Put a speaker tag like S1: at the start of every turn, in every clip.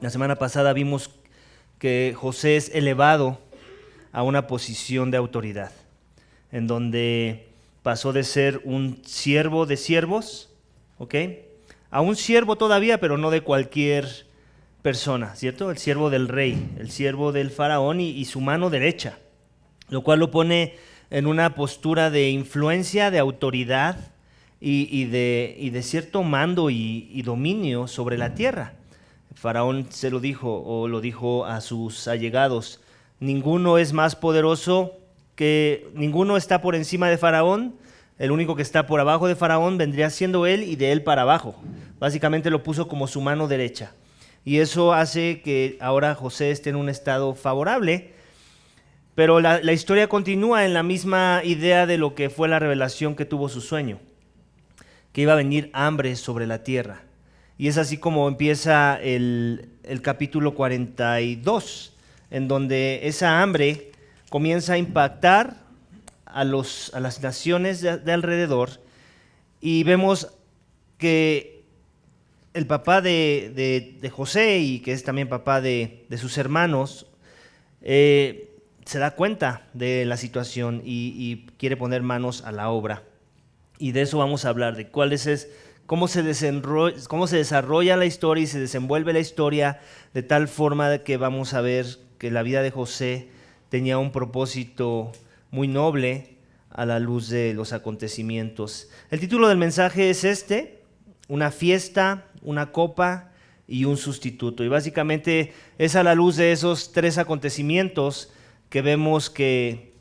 S1: La semana pasada vimos que José es elevado a una posición de autoridad, en donde pasó de ser un siervo de siervos, ¿ok?, a un siervo todavía, pero no de cualquier persona, ¿cierto? El siervo del rey, el siervo del faraón y su mano derecha, lo cual lo pone en una postura de influencia, de autoridad y de cierto mando y dominio sobre la tierra. El faraón se lo dijo, o lo dijo a sus allegados: ninguno es más poderoso ninguno está por encima de Faraón. El único que está por abajo de Faraón vendría siendo él, y de él para abajo. Básicamente lo puso como su mano derecha. Y eso hace que ahora José esté en un estado favorable. Pero la historia continúa en la misma idea de lo que fue la revelación que tuvo su sueño, que iba a venir hambre sobre la tierra. Y es así como empieza el capítulo 42, en donde esa hambre comienza a impactar a las naciones de alrededor, y vemos que el papá de José, y que es también papá de sus hermanos, se da cuenta de la situación y quiere poner manos a la obra. Y de eso vamos a hablar, de cómo se desarrolla la historia y se desenvuelve la historia, de tal forma que vamos a ver que la vida de José tenía un propósito muy noble a la luz de los acontecimientos. El título del mensaje es una fiesta, una copa y un sustituto. Y básicamente es a la luz de esos tres acontecimientos que vemos que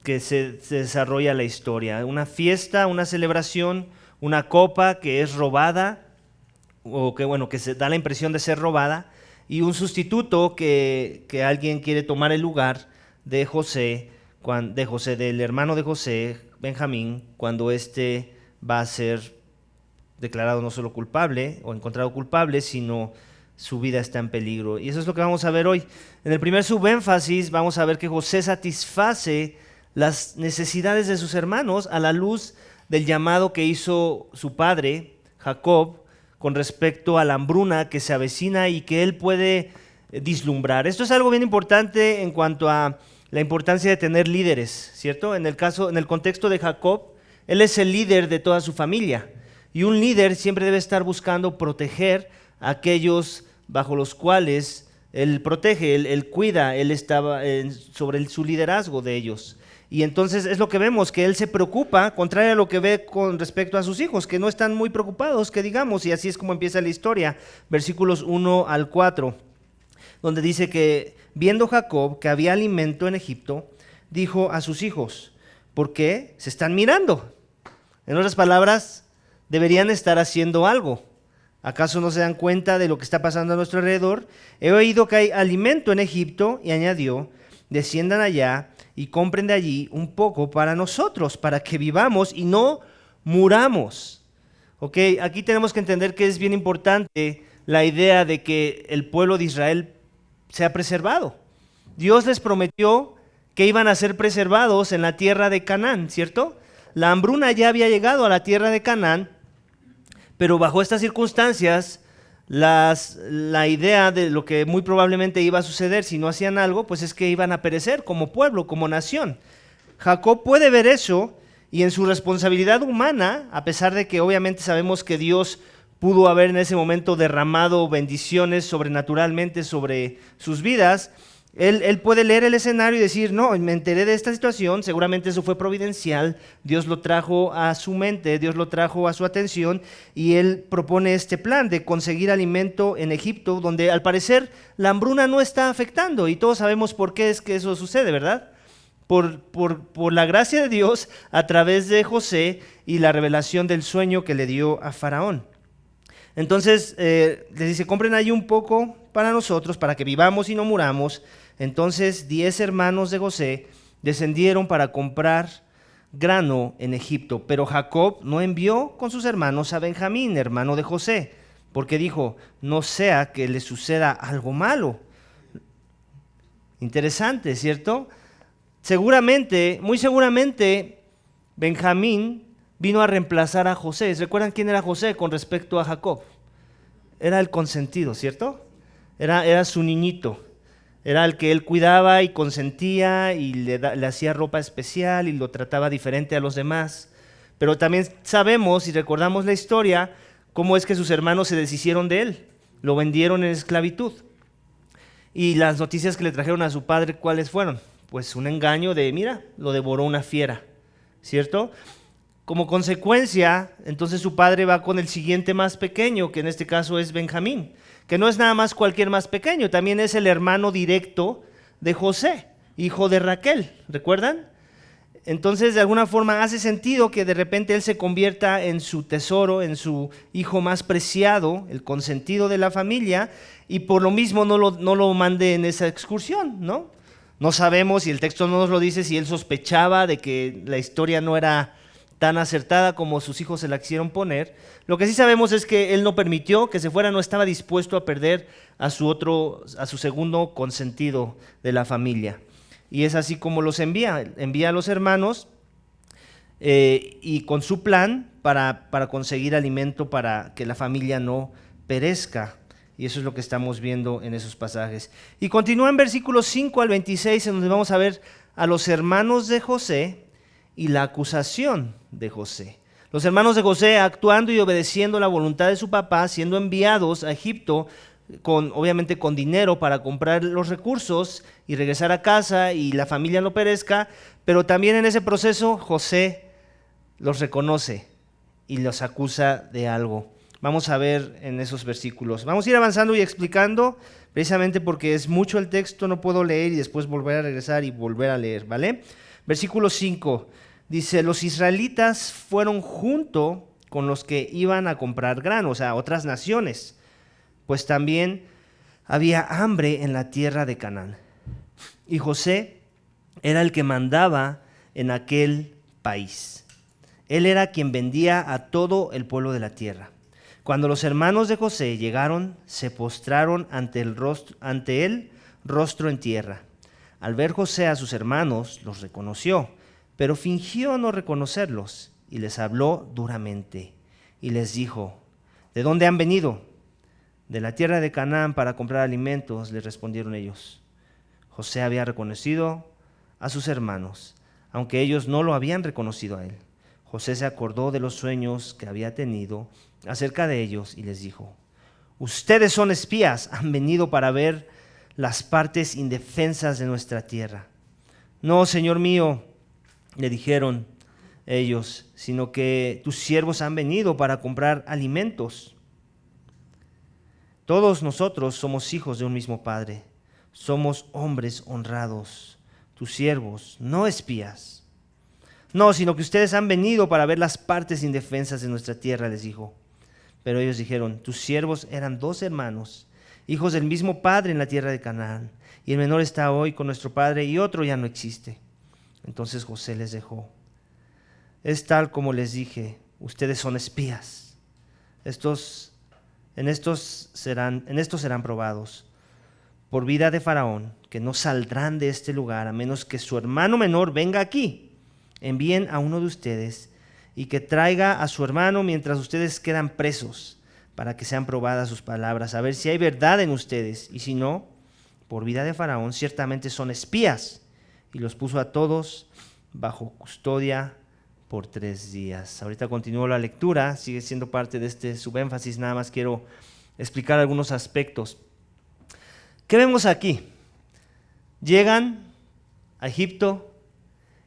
S1: se desarrolla la historia. Una fiesta, una celebración, una copa que es robada, o que se da la impresión de ser robada, y un sustituto que alguien quiere tomar el lugar de José, del hermano de José, Benjamín, cuando éste va a ser declarado no solo culpable o encontrado culpable, sino su vida está en peligro. Y eso es lo que vamos a ver hoy. En el primer subénfasis vamos a ver que José satisface las necesidades de sus hermanos a la luz del llamado que hizo su padre, Jacob, con respecto a la hambruna que se avecina y que él puede vislumbrar. Esto es algo bien importante en cuanto a la importancia de tener líderes, ¿cierto? En el contexto de Jacob, él es el líder de toda su familia, y un líder siempre debe estar buscando proteger a aquellos bajo los cuales él protege, él cuida, él estaba sobre su liderazgo de ellos. Y entonces es lo que vemos, que él se preocupa, contrario a lo que ve con respecto a sus hijos, que no están muy preocupados, que digamos, y así es como empieza la historia, versículos 1 al 4, donde dice que viendo Jacob que había alimento en Egipto, dijo a sus hijos: ¿por qué se están mirando? En otras palabras, deberían estar haciendo algo. ¿Acaso no se dan cuenta de lo que está pasando a nuestro alrededor? He oído que hay alimento en Egipto, y añadió: desciendan allá y compren de allí un poco para nosotros, para que vivamos y no muramos. Ok, aquí tenemos que entender que es bien importante la idea de que el pueblo de Israel sea preservado. Dios les prometió que iban a ser preservados en la tierra de Canaán, ¿cierto? La hambruna ya había llegado a la tierra de Canaán, pero bajo estas circunstancias, la idea de lo que muy probablemente iba a suceder si no hacían algo, pues es que iban a perecer como pueblo, como nación. Jacob puede ver eso, y en su responsabilidad humana, a pesar de que obviamente sabemos que Dios pudo haber en ese momento derramado bendiciones sobrenaturalmente sobre sus vidas, él puede leer el escenario y decir: no, me enteré de esta situación, seguramente eso fue providencial, Dios lo trajo a su mente, Dios lo trajo a su atención, y él propone este plan de conseguir alimento en Egipto, donde al parecer la hambruna no está afectando, y todos sabemos por qué es que eso sucede, ¿verdad? Por la gracia de Dios a través de José y la revelación del sueño que le dio a Faraón. Entonces les dice: compren ahí un poco para nosotros, para que vivamos y no muramos. Entonces 10 hermanos de José descendieron para comprar grano en Egipto, pero Jacob no envió con sus hermanos a Benjamín, hermano de José, porque dijo: no sea que le suceda algo malo. Interesante, ¿cierto? Muy seguramente, Benjamín vino a reemplazar a José. ¿Recuerdan quién era José con respecto a Jacob? Era el consentido, ¿cierto? era su niñito. Era el que él cuidaba y consentía y le hacía ropa especial y lo trataba diferente a los demás. Pero también sabemos y recordamos la historia, cómo es que sus hermanos se deshicieron de él, lo vendieron en esclavitud. Y las noticias que le trajeron a su padre, ¿cuáles fueron? Pues un engaño de, mira, lo devoró una fiera, ¿cierto? Como consecuencia, entonces su padre va con el siguiente más pequeño, que en este caso es Benjamín, que no es nada más cualquier más pequeño, también es el hermano directo de José, hijo de Raquel, ¿recuerdan? Entonces, de alguna forma hace sentido que de repente él se convierta en su tesoro, en su hijo más preciado, el consentido de la familia, y por lo mismo no lo mande en esa excursión, ¿no? No sabemos, y el texto no nos lo dice, si él sospechaba de que la historia no era tan acertada como sus hijos se la quisieron poner. Lo que sí sabemos es que él no permitió que se fuera, no estaba dispuesto a perder a su segundo consentido de la familia. Y es así como los envía a los hermanos y con su plan para conseguir alimento para que la familia no perezca. Y eso es lo que estamos viendo en esos pasajes. Y continúa en versículos 5 al 26, en donde vamos a ver a los hermanos de José y la acusación de José. Los hermanos de José actuando y obedeciendo la voluntad de su papá, siendo enviados a Egipto, obviamente con dinero para comprar los recursos y regresar a casa y la familia no perezca, pero también en ese proceso José los reconoce y los acusa de algo. Vamos a ver en esos versículos. Vamos a ir avanzando y explicando, precisamente porque es mucho el texto, no puedo leer y después volver a regresar y volver a leer, ¿vale? Versículo 5 dice: los israelitas fueron junto con los que iban a comprar granos a otras naciones, pues también había hambre en la tierra de Canaán. Y José era el que mandaba en aquel país. Él era quien vendía a todo el pueblo de la tierra. Cuando los hermanos de José llegaron, se postraron ante él, rostro en tierra. Al ver José a sus hermanos, los reconoció, pero fingió no reconocerlos, y les habló duramente. Y les dijo: ¿de dónde han venido? De la tierra de Canaán para comprar alimentos, les respondieron ellos. José había reconocido a sus hermanos, aunque ellos no lo habían reconocido a él. José se acordó de los sueños que había tenido acerca de ellos y les dijo: ustedes son espías, han venido para ver las partes indefensas de nuestra tierra. No, señor mío, le dijeron ellos, sino que tus siervos han venido para comprar alimentos. Todos nosotros somos hijos de un mismo padre, somos hombres honrados, tus siervos, no espías. No, sino que ustedes han venido para ver las partes indefensas de nuestra tierra, les dijo. Pero ellos dijeron: tus siervos eran 2 hermanos, hijos del mismo padre en la tierra de Canaán, y el menor está hoy con nuestro padre y otro ya no existe. Entonces José les dejó. Es tal como les dije, ustedes son espías. En estos serán probados por vida de Faraón, que no saldrán de este lugar a menos que su hermano menor venga aquí. Envíen a uno de ustedes y que traiga a su hermano mientras ustedes quedan presos, para que sean probadas sus palabras, a ver si hay verdad en ustedes. Y si no, por vida de Faraón, ciertamente son espías. Y los puso a todos bajo custodia por 3 días. Ahorita continúo la lectura, sigue siendo parte de este subénfasis, nada más quiero explicar algunos aspectos. ¿Qué vemos aquí? Llegan a Egipto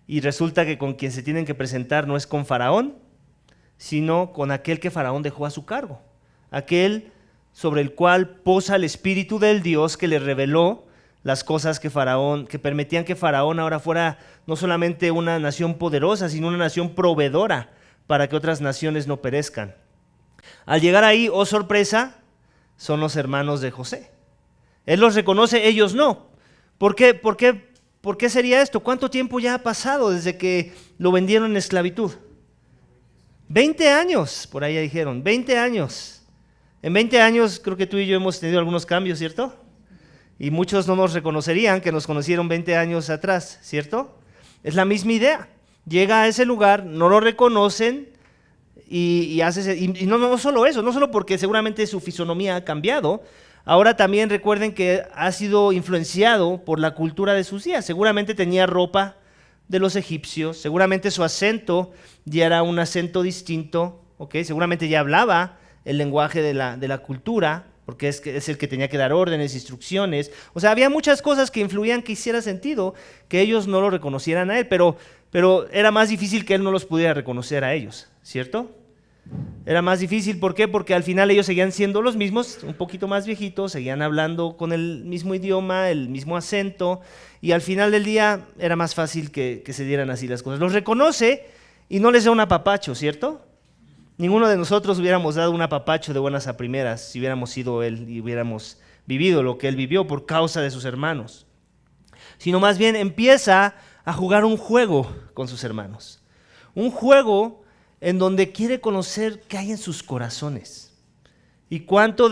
S1: y resulta que con quien se tienen que presentar no es con Faraón, sino con aquel que Faraón dejó a su cargo, aquel sobre el cual posa el espíritu del Dios que le reveló las cosas que permitían que Faraón ahora fuera no solamente una nación poderosa, sino una nación proveedora para que otras naciones no perezcan. Al llegar ahí, oh sorpresa, son los hermanos de José. Él los reconoce, ellos no. ¿Por qué sería esto? ¿Cuánto tiempo ya ha pasado desde que lo vendieron en esclavitud? 20 años, por ahí dijeron, 20 años. En 20 años creo que tú y yo hemos tenido algunos cambios, ¿cierto? Y muchos no nos reconocerían que nos conocieron 20 años atrás, ¿cierto? Es la misma idea. Llega a ese lugar, no lo reconocen y no solo eso, no solo porque seguramente su fisonomía ha cambiado, ahora también recuerden que ha sido influenciado por la cultura de sus días. Seguramente tenía ropa de los egipcios, seguramente su acento ya era un acento distinto, ¿okay? Seguramente ya hablaba el lenguaje de la cultura, porque es el que tenía que dar órdenes, instrucciones. O sea, había muchas cosas que influían que hiciera sentido que ellos no lo reconocieran a él, pero era más difícil que él no los pudiera reconocer a ellos, ¿cierto? Era más difícil, ¿por qué? Porque al final ellos seguían siendo los mismos, un poquito más viejitos, seguían hablando con el mismo idioma, el mismo acento, y al final del día era más fácil que se dieran así las cosas. Los reconoce y no les da un apapacho, ¿cierto? Ninguno de nosotros hubiéramos dado un apapacho de buenas a primeras si hubiéramos sido él y hubiéramos vivido lo que él vivió por causa de sus hermanos. Sino más bien empieza a jugar un juego con sus hermanos. Un juego en donde quiere conocer qué hay en sus corazones. ¿Y cuánto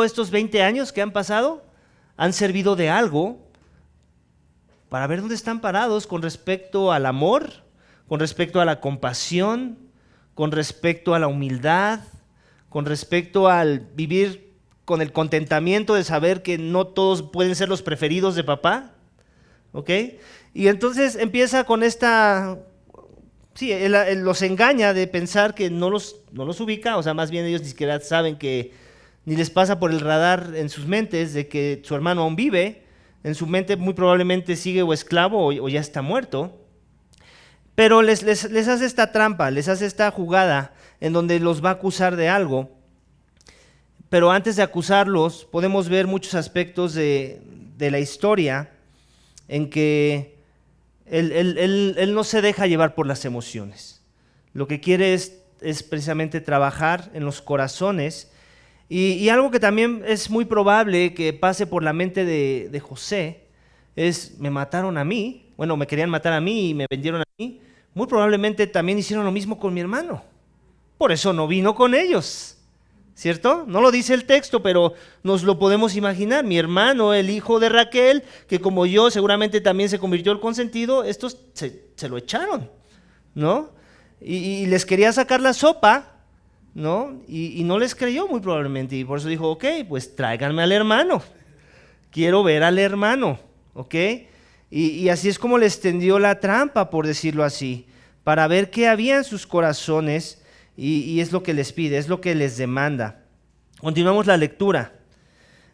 S1: estos 20 años que han pasado han servido de algo para ver dónde están parados con respecto al amor, con respecto a la compasión, con respecto a la humildad, con respecto al vivir con el contentamiento de saber que no todos pueden ser los preferidos de papá? ¿Ok? Y entonces empieza con esta... Sí, él los engaña de pensar que no los ubica, o sea, más bien ellos ni siquiera saben que, ni les pasa por el radar en sus mentes de que su hermano aún vive, en su mente muy probablemente sigue o esclavo o ya está muerto, pero les hace esta trampa, les hace esta jugada en donde los va a acusar de algo, pero antes de acusarlos podemos ver muchos aspectos de la historia en que él no se deja llevar por las emociones. Lo que quiere es precisamente trabajar en los corazones. Y algo que también es muy probable que pase por la mente de José es: me mataron a mí, bueno, me querían matar a mí y me vendieron a mí. Muy probablemente también hicieron lo mismo con mi hermano. Por eso no vino con ellos, ¿cierto? No lo dice el texto, pero nos lo podemos imaginar. Mi hermano, el hijo de Raquel, que como yo seguramente también se convirtió el consentido, estos se lo echaron, ¿no? Y les quería sacar la sopa, ¿no? Y no les creyó muy probablemente, y por eso dijo: ok, pues tráiganme al hermano, quiero ver al hermano, ¿ok? Y así es como les tendió la trampa, por decirlo así, para ver qué había en sus corazones. Y es lo que les pide, es lo que les demanda. Continuamos la lectura.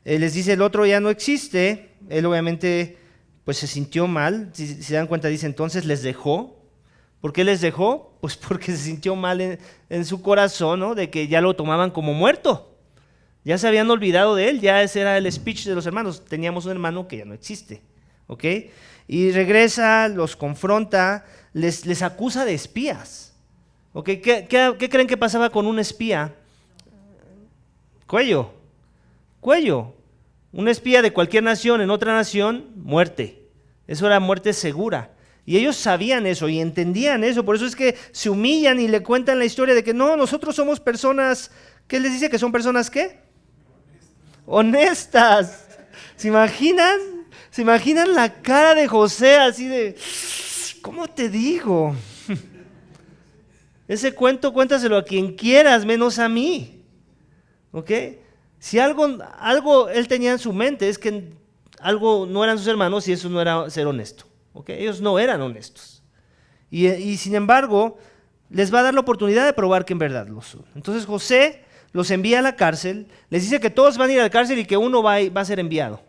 S1: Les dice: el otro ya no existe. Él obviamente pues se sintió mal. Si se dan cuenta, dice: entonces les dejó. ¿Por qué les dejó? Pues porque se sintió mal en su corazón, ¿no? De que ya lo tomaban como muerto. Ya se habían olvidado de él, ya ese era el speech de los hermanos. Teníamos un hermano que ya no existe, ¿ok? Y regresa, los confronta, les acusa de espías. Okay, ¿qué creen que pasaba con un espía? Cuello. Un espía de cualquier nación en otra nación, muerte. Eso era muerte segura. Y ellos sabían eso y entendían eso. Por eso es que se humillan y le cuentan la historia de que no, nosotros somos personas. ¿Qué les dice? ¿Que son personas qué? Honestas. ¿Se imaginan? ¿Se imaginan la cara de José así de: ¿cómo te digo? Ese cuento cuéntaselo a quien quieras, menos a mí. ¿Ok? Si algo él tenía en su mente es que algo no eran sus hermanos y eso no era ser honesto. ¿Ok? Ellos no eran honestos. Y sin embargo, les va a dar la oportunidad de probar que en verdad lo son. Entonces José los envía a la cárcel, les dice que todos van a ir a la cárcel y que uno va a ser enviado.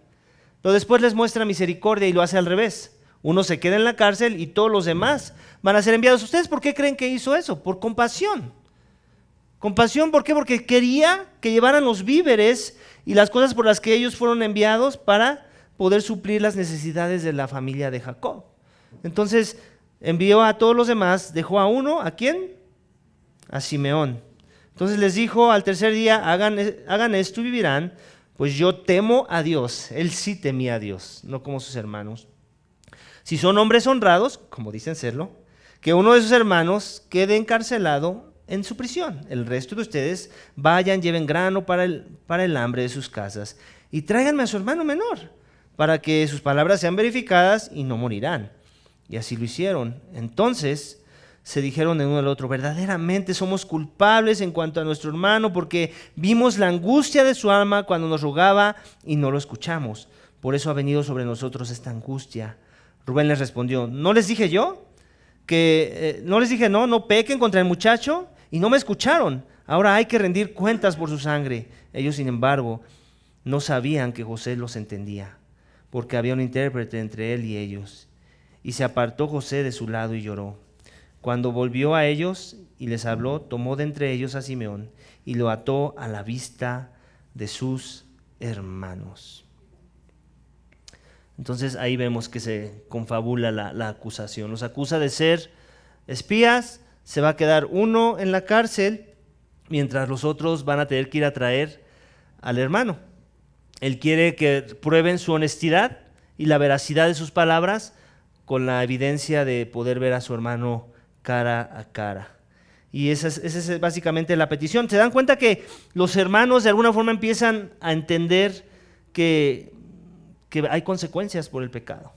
S1: Pero después les muestra misericordia y lo hace al revés. Uno se queda en la cárcel y todos los demás van a ser enviados. ¿Ustedes por qué creen que hizo eso? Por compasión. Compasión, ¿por qué? Porque quería que llevaran los víveres y las cosas por las que ellos fueron enviados para poder suplir las necesidades de la familia de Jacob. Entonces envió a todos los demás, dejó a uno, ¿a quién? A Simeón. Entonces les dijo al tercer día: hagan esto y vivirán, pues yo temo a Dios. Él sí temía a Dios, no como sus hermanos. Si son hombres honrados, como dicen serlo, que uno de sus hermanos quede encarcelado en su prisión. El resto de ustedes vayan, lleven grano para el hambre de sus casas y tráiganme a su hermano menor, para que sus palabras sean verificadas y no morirán. Y así lo hicieron. Entonces se dijeron el uno al otro: verdaderamente somos culpables en cuanto a nuestro hermano, porque vimos la angustia de su alma cuando nos rogaba y no lo escuchamos. Por eso ha venido sobre nosotros esta angustia. Rubén les respondió: ¿no les dije yo? No pequen contra el muchacho, y no me escucharon. Ahora hay que rendir cuentas por su sangre. Ellos, sin embargo, no sabían que José los entendía, porque había un intérprete entre él y ellos. Y se apartó José de su lado y lloró. Cuando volvió a ellos y les habló, tomó de entre ellos a Simeón y lo ató a la vista de sus hermanos. Entonces ahí vemos que se confabula la acusación. Los acusa de ser espías, se va a quedar uno en la cárcel, mientras los otros van a tener que ir a traer al hermano. Él quiere que prueben su honestidad y la veracidad de sus palabras con la evidencia de poder ver a su hermano cara a cara. Y esa es básicamente la petición. Se dan cuenta que los hermanos de alguna forma empiezan a entender que hay consecuencias por el pecado.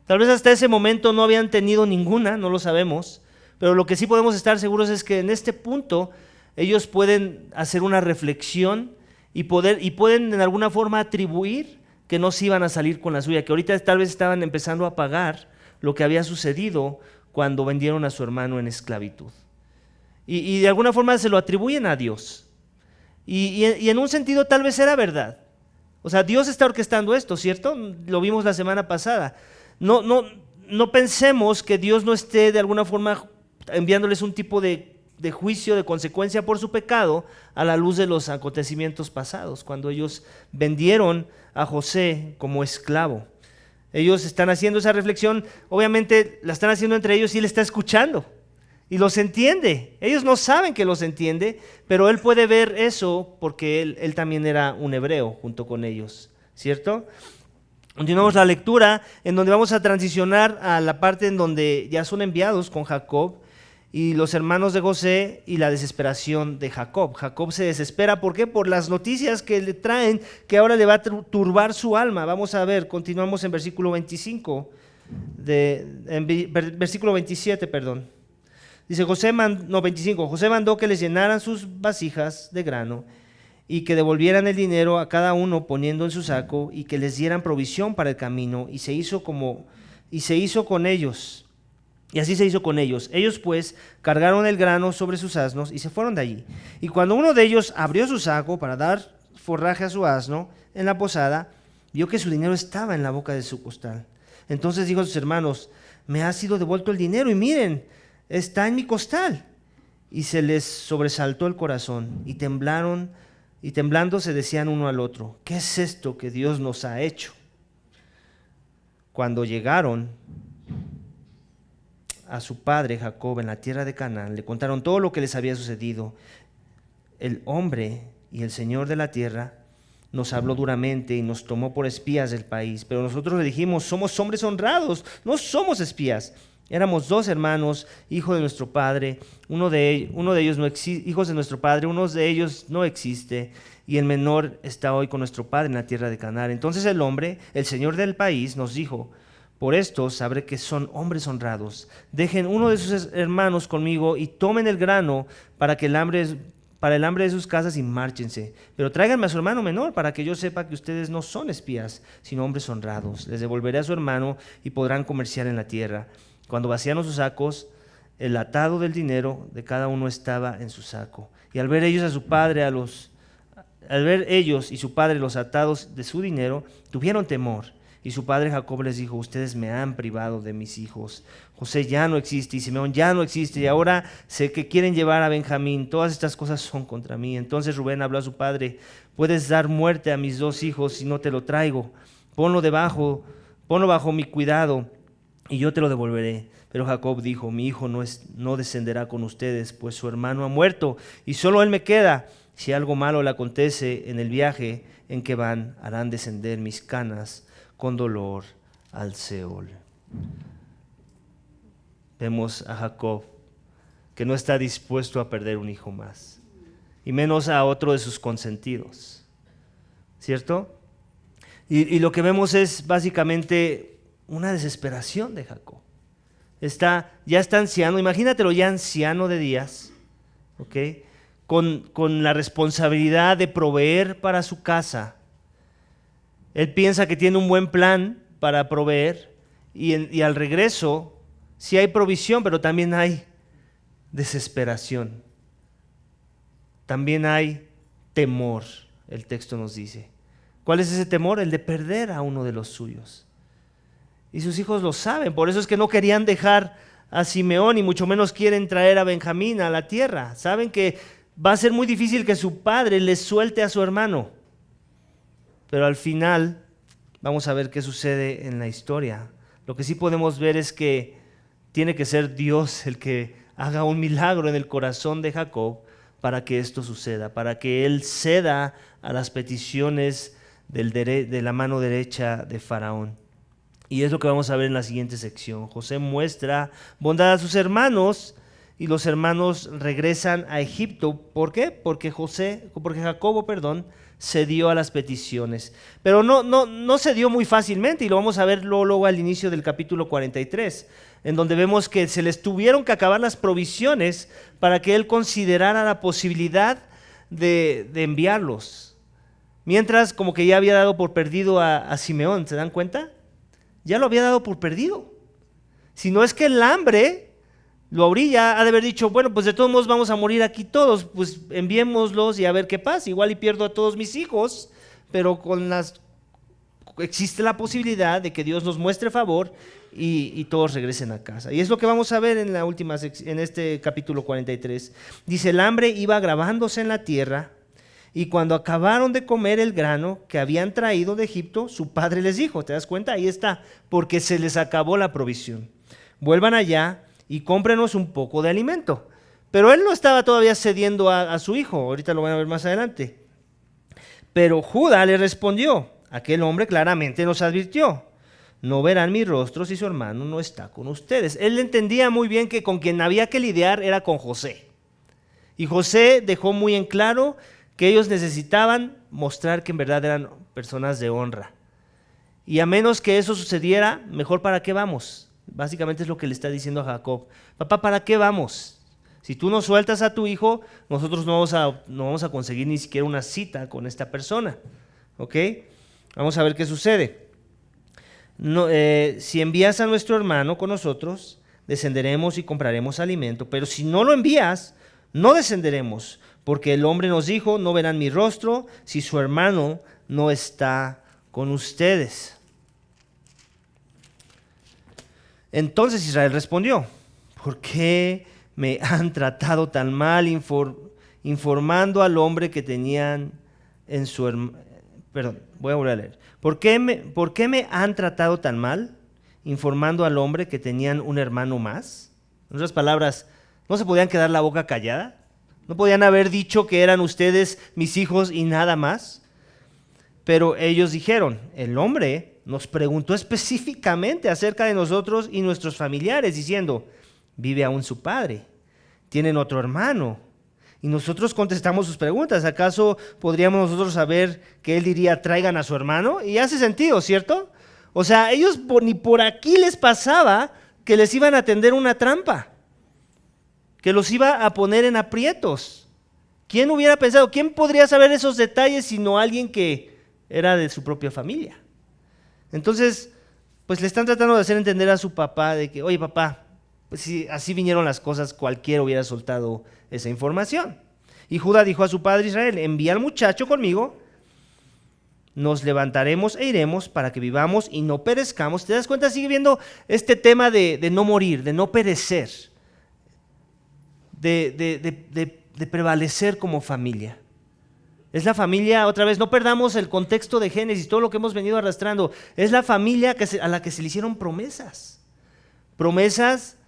S1: Tal vez hasta ese momento no habían tenido ninguna, no lo sabemos, pero lo que sí podemos estar seguros es que en este punto ellos pueden hacer una reflexión y pueden en alguna forma atribuir que no se iban a salir con la suya, que ahorita tal vez estaban empezando a pagar lo que había sucedido cuando vendieron a su hermano en esclavitud. Y de alguna forma se lo atribuyen a Dios. Y en un sentido tal vez era verdad. O sea, Dios está orquestando esto, ¿cierto? Lo vimos la semana pasada. No pensemos que Dios no esté de alguna forma enviándoles un tipo de juicio, de consecuencia por su pecado a la luz de los acontecimientos pasados, cuando ellos vendieron a José como esclavo. Ellos están haciendo esa reflexión, obviamente la están haciendo entre ellos y él está escuchando y los entiende. Ellos no saben que los entiende, pero él puede ver eso porque él también era un hebreo junto con ellos, ¿cierto? Continuamos la lectura en donde vamos a transicionar a la parte en donde ya son enviados con Jacob y los hermanos de José y la desesperación de Jacob. Jacob se desespera, ¿por qué? Por las noticias que le traen, que ahora le va a turbar su alma. Vamos a ver, continuamos en versículo 25, versículo 27, perdón. Dice José mandó que les llenaran sus vasijas de grano y que devolvieran el dinero a cada uno poniendo en su saco y que les dieran provisión para el camino, y se hizo con ellos. Y así se hizo con ellos. Ellos pues cargaron el grano sobre sus asnos y se fueron de allí. Y cuando uno de ellos abrió su saco para dar forraje a su asno en la posada, vio que su dinero estaba en la boca de su costal. Entonces dijo a sus hermanos: me ha sido devuelto el dinero y miren, está en mi costal. Y se les sobresaltó el corazón y temblando se decían uno al otro: ¿qué es esto que Dios nos ha hecho? Cuando llegaron a su padre Jacob en la tierra de Canaán, le contaron todo lo que les había sucedido. El hombre y el Señor de la tierra nos habló duramente y nos tomó por espías del país, pero nosotros le dijimos: somos hombres honrados, no somos espías. Éramos 2 hermanos, hijos de nuestro padre, uno de ellos no existe, hijos de nuestro padre, uno de ellos no existe, y el menor está hoy con nuestro padre en la tierra de Canaán. Entonces el hombre, el Señor del país, nos dijo: por esto sabré que son hombres honrados. Dejen uno de sus hermanos conmigo y tomen el grano para el hambre de sus casas y márchense. Pero tráiganme a su hermano menor para que yo sepa que ustedes no son espías, sino hombres honrados. Les devolveré a su hermano y podrán comerciar en la tierra. Cuando vaciaron sus sacos, el atado del dinero de cada uno estaba en su saco. Y al ver ellos y su padre los atados de su dinero, tuvieron temor. Y su padre Jacob les dijo: ustedes me han privado de mis hijos. José ya no existe y Simeón ya no existe, y ahora sé que quieren llevar a Benjamín. Todas estas cosas son contra mí. Entonces Rubén habló a su padre: puedes dar muerte a mis 2 hijos si no te lo traigo. Ponlo bajo mi cuidado y yo te lo devolveré. Pero Jacob dijo: mi hijo no descenderá con ustedes, pues su hermano ha muerto y solo él me queda. Si algo malo le acontece en el viaje en que van, harán descender mis canas con dolor al Seol. Vemos a Jacob que no está dispuesto a perder un hijo más, y menos a otro de sus consentidos, ¿cierto? Y lo que vemos es básicamente una desesperación de Jacob. ya está anciano, imagínatelo ya anciano de días, ¿ok? Con la responsabilidad de proveer para su casa. Él piensa que tiene un buen plan para proveer y al regreso sí hay provisión, pero también hay desesperación. También hay temor, el texto nos dice. ¿Cuál es ese temor? El de perder a uno de los suyos. Y sus hijos lo saben, por eso es que no querían dejar a Simeón y mucho menos quieren traer a Benjamín a la tierra. Saben que va a ser muy difícil que su padre les suelte a su hermano. Pero al final vamos a ver qué sucede en la historia. Lo que sí podemos ver es que tiene que ser Dios el que haga un milagro en el corazón de Jacob para que esto suceda, para que él ceda a las peticiones de la mano derecha de Faraón. Y es lo que vamos a ver en la siguiente sección. José muestra bondad a sus hermanos y los hermanos regresan a Egipto. ¿Por qué? Porque Jacobo, cedió a las peticiones. Pero no cedió muy fácilmente y lo vamos a ver luego al inicio del capítulo 43, en donde vemos que se les tuvieron que acabar las provisiones para que él considerara la posibilidad de enviarlos. Mientras como que ya había dado por perdido a Simeón, ¿se dan cuenta? Ya lo había dado por perdido. Si no es que el hambre lo orilla, ha de haber dicho, bueno, pues de todos modos vamos a morir aquí todos, pues enviémoslos y a ver qué pasa. Igual y pierdo a todos mis hijos, pero existe la posibilidad de que Dios nos muestre favor y todos regresen a casa. Y es lo que vamos a ver en este capítulo 43. Dice, el hambre iba agravándose en la tierra, y cuando acabaron de comer el grano que habían traído de Egipto, su padre les dijo, ¿te das cuenta? Ahí está, porque se les acabó la provisión. Vuelvan allá y cómprenos un poco de alimento. Pero él no estaba todavía cediendo a su hijo, ahorita lo van a ver más adelante. Pero Judá le respondió, aquel hombre claramente nos advirtió, no verán mi rostro si su hermano no está con ustedes. Él entendía muy bien que con quien había que lidiar era con José. Y José dejó muy en claro que ellos necesitaban mostrar que en verdad eran personas de honra. Y a menos que eso sucediera, mejor para qué vamos. Básicamente es lo que le está diciendo a Jacob. Papá, ¿para qué vamos? Si tú no sueltas a tu hijo, nosotros no vamos a conseguir ni siquiera una cita con esta persona. ¿Ok? Vamos a ver qué sucede. Si envías a nuestro hermano con nosotros, descenderemos y compraremos alimento. Pero si no lo envías, no descenderemos. Porque el hombre nos dijo, no verán mi rostro si su hermano no está con ustedes. Entonces Israel respondió, ¿por qué me han tratado tan mal informando al hombre que tenían en su hermano? Perdón, voy a volver a leer. ¿Por qué me han tratado tan mal informando al hombre que tenían un hermano más? En otras palabras, ¿no se podían quedar la boca callada? ¿No podían haber dicho que eran ustedes mis hijos y nada más? Pero ellos dijeron, el hombre nos preguntó específicamente acerca de nosotros y nuestros familiares, diciendo, ¿vive aún su padre? ¿Tienen otro hermano? Y nosotros contestamos sus preguntas. ¿Acaso podríamos nosotros saber que él diría, traigan a su hermano? Y hace sentido, ¿cierto? O sea, ellos ni por aquí les pasaba que les iban a tender una trampa, que los iba a poner en aprietos. ¿Quién hubiera pensado? ¿Quién podría saber esos detalles sino alguien que era de su propia familia? Entonces, pues le están tratando de hacer entender a su papá de que, oye papá, pues si así vinieron las cosas, cualquiera hubiera soltado esa información. Y Judá dijo a su padre Israel, envía al muchacho conmigo, nos levantaremos e iremos para que vivamos y no perezcamos. ¿Te das cuenta? Sigue viendo este tema de no morir, de no perecer, de prevalecer como familia. Es la familia, otra vez, no perdamos el contexto de Génesis, todo lo que hemos venido arrastrando. Es la familia a la que se le hicieron promesas. Promesas